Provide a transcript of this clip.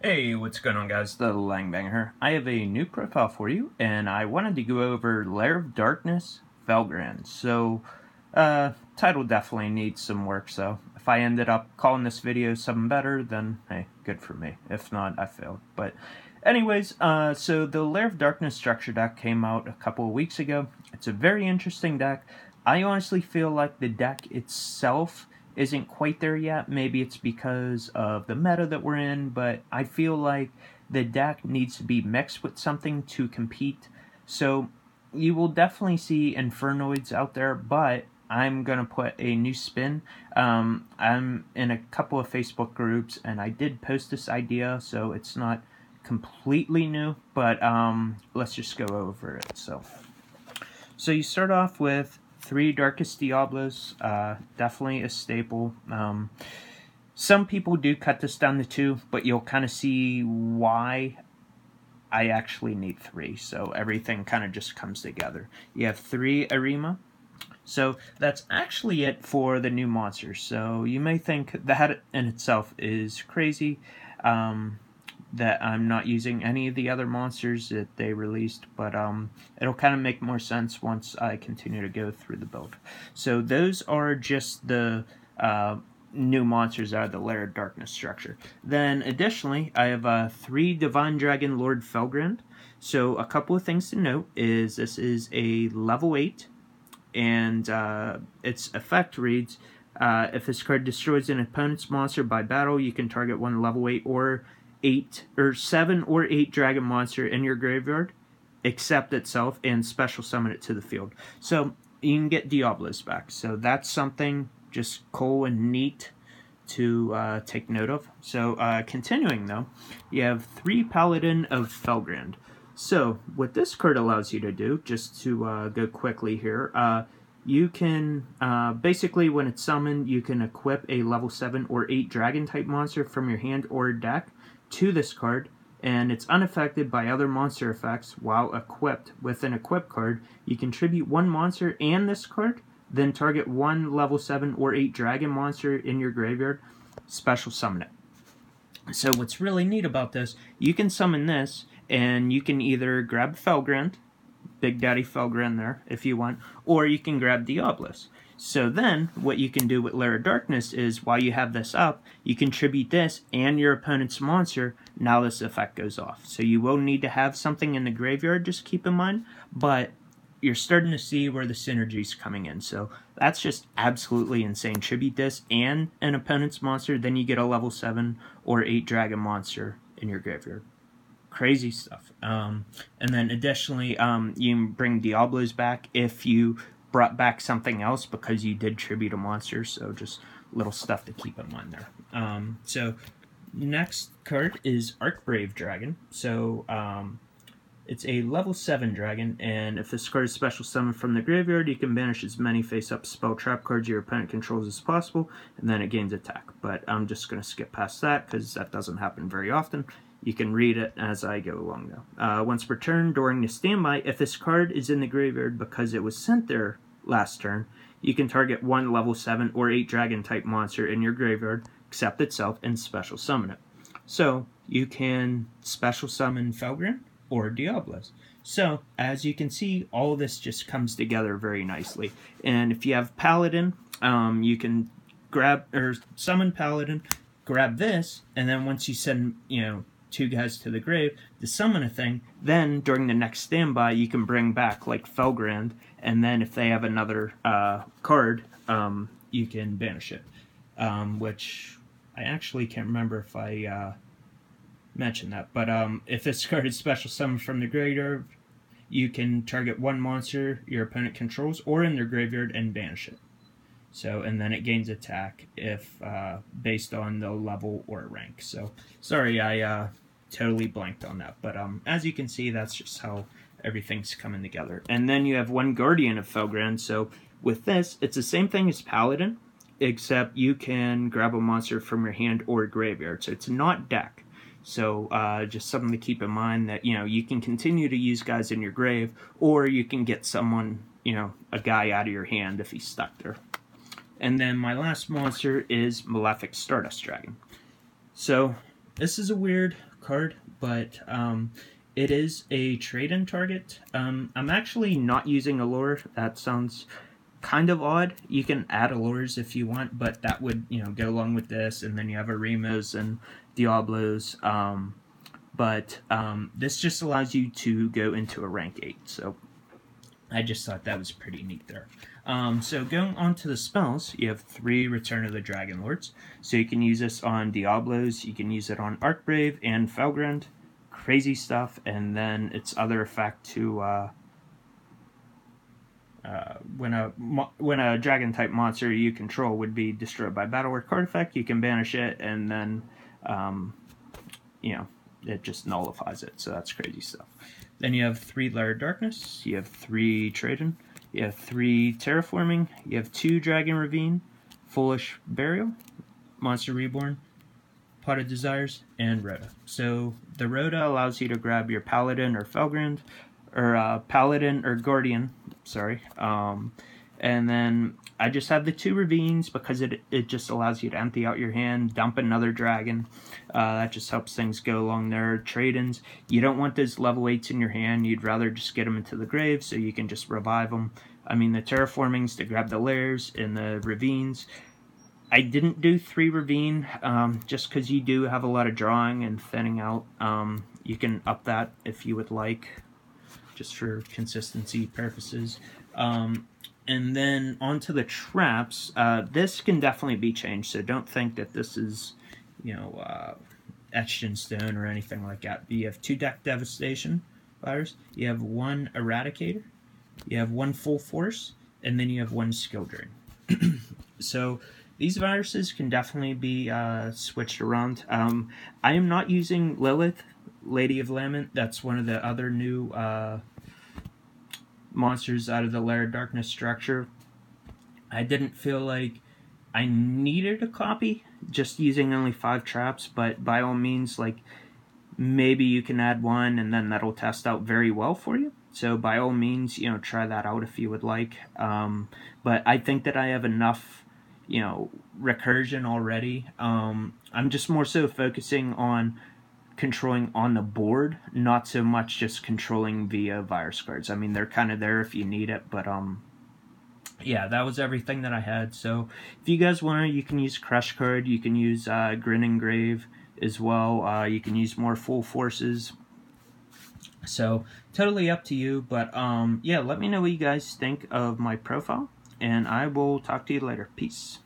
Hey, what's going on, guys? The Langbanger here. I have a new profile for you, and I wanted to go over Lair of Darkness, Felgrand. So, title definitely needs some work, so if I ended up calling this video something better, then hey, good for me. If not, I failed. But anyways, so the Lair of Darkness structure deck came out a couple of weeks ago. It's a very interesting deck. I honestly feel like the deck itself isn't quite there yet. Maybe it's because of the meta that we're in, but I feel like the deck needs to be mixed with something to compete. So you will definitely see Infernoids out there, but I'm going to put a new spin. I'm in a couple of Facebook groups, and I did post this idea, so it's not completely new, but let's just go over it. So you start off with 3 Darkest Diablos, definitely a staple. Some people do cut this down to 2, but you'll kind of see why I actually need 3. So everything kind of just comes together. You have 3 Arima. So that's actually it for the new monsters. So you may think that in itself is crazy. That I'm not using any of the other monsters that they released, but it'll kind of make more sense once I continue to go through the build. So those are just the new monsters out of the Lair of Darkness structure. Then additionally, I have 3 Divine Dragon Lord Felgrand. So a couple of things to note is this is a level 8, and its effect reads, if this card destroys an opponent's monster by battle, you can target one level 8 or 7 or 8 dragon monster in your graveyard, except itself, and special summon it to the field. So you can get Diablos back. So that's something just cool and neat to take note of. So continuing though, you have 3 Paladin of Felgrand. So what this card allows you to do, just to go quickly here, you can, basically when it's summoned, you can equip a level 7 or 8 dragon type monster from your hand or deck to this card, and it's unaffected by other monster effects while equipped. With an equip card, you contribute 1 monster and this card, then target 1 level 7 or 8 dragon monster in your graveyard, special summon it. So what's really neat about this, you can summon this, and you can either grab Felgrand, Big Daddy Felgrand there, if you want, or you can grab Diablos. So then, what you can do with Lair of Darkness is, while you have this up, you contribute this and your opponent's monster, now this effect goes off. So you will need to have something in the graveyard, just keep in mind, but you're starting to see where the synergy's coming in. So that's just absolutely insane. Tribute this and an opponent's monster, then you get a level 7 or 8 dragon monster in your graveyard. Crazy stuff. And then additionally, you can bring Diablos back if you brought back something else because you did tribute a monster. So just little stuff to keep in mind there. So next card is Archbrave Dragon. So it's a level 7 dragon, and if this card is special summoned from the graveyard, you can banish as many face-up spell trap cards your opponent controls as possible, and then it gains attack. But I'm just going to skip past that because that doesn't happen very often. You can read it as I go along, though. Once per turn, during the standby, if this card is in the graveyard because it was sent there last turn, you can target 1 level 7 or 8 dragon-type monster in your graveyard, except itself, and special summon it. So, you can special summon Felgrand or Diablos. So, as you can see, all of this just comes together very nicely. And if you have Paladin, you can grab, or summon Paladin, grab this, and then once you send, 2 guys to the grave to summon a thing, then during the next standby you can bring back like Felgrand, and then if they have another card, you can banish it. Which I actually can't remember if I mentioned that, but if this card is special summoned from the graveyard, you can target 1 monster your opponent controls or in their graveyard and banish it. So, and then it gains attack if based on the level or rank. So, sorry, I totally blanked on that. But as you can see, that's just how everything's coming together. And then you have 1 Guardian of Felgrand. So, with this, it's the same thing as Paladin, except you can grab a monster from your hand or graveyard. So, it's not deck. So, just something to keep in mind that, you can continue to use guys in your grave, or you can get someone, a guy out of your hand if he's stuck there. And then my last monster is Malefic Stardust Dragon. So this is a weird card, but it is a trade-in target. I'm actually not using Allure. That sounds kind of odd. You can add Allures if you want, but that would, you know, go along with this, and then you have Arimos and Diablos. But this just allows you to go into a rank 8, so I just thought that was pretty neat there. So going on to the spells, you have 3 Return of the Dragon Lords. So you can use this on Diablos, you can use it on Archbrave and Felgrand. Crazy stuff. And then its other effect to when a dragon type monster you control would be destroyed by battle or card effect, you can banish it, and then you know, it just nullifies it. So that's crazy stuff. Then you have 3 Lair Darkness, you have 3 Trajan, you have 3 Terraforming, you have 2 Dragon Ravine, Foolish Burial, Monster Reborn, Pot of Desires, and Rhoda. So the Rhoda allows you to grab your Paladin or Felgrand, or Paladin or Guardian, sorry. And then I just have the 2 Ravines because it just allows you to empty out your hand, dump another dragon. That just helps things go along there. Trade-ins, you don't want those level 8s in your hand. You'd rather just get them into the grave so you can just revive them. I mean, the Terraformings to grab the Lairs and the Ravines. I didn't do 3 Ravine just because you do have a lot of drawing and thinning out. You can up that if you would like, just for consistency purposes. And then onto the traps. This can definitely be changed, so don't think that this is, you know, etched in stone or anything like that. You have 2 Deck Devastation Virus, you have 1 Eradicator, you have 1 Full Force, and then you have 1 Skill Drain. So these viruses can definitely be switched around. I am not using Lilith, Lady of Lament. That's one of the other new monsters out of the Lair Darkness structure. I didn't feel like I needed a copy, just using only 5 traps, but by all means, like, maybe you can add 1 and then that'll test out very well for you. So by all means, you know, try that out if you would like. But I think that I have enough, you know, recursion already. I'm just more so focusing on controlling on the board, not so much just controlling via virus cards. I mean, they're kind of there if you need it, but yeah, that was everything that I had. So if you guys want, you can use Crush card, you can use Grinning Grave as well, you can use more Full Forces. So totally up to you, but yeah, let me know what you guys think of my profile, and I will talk to you later. Peace.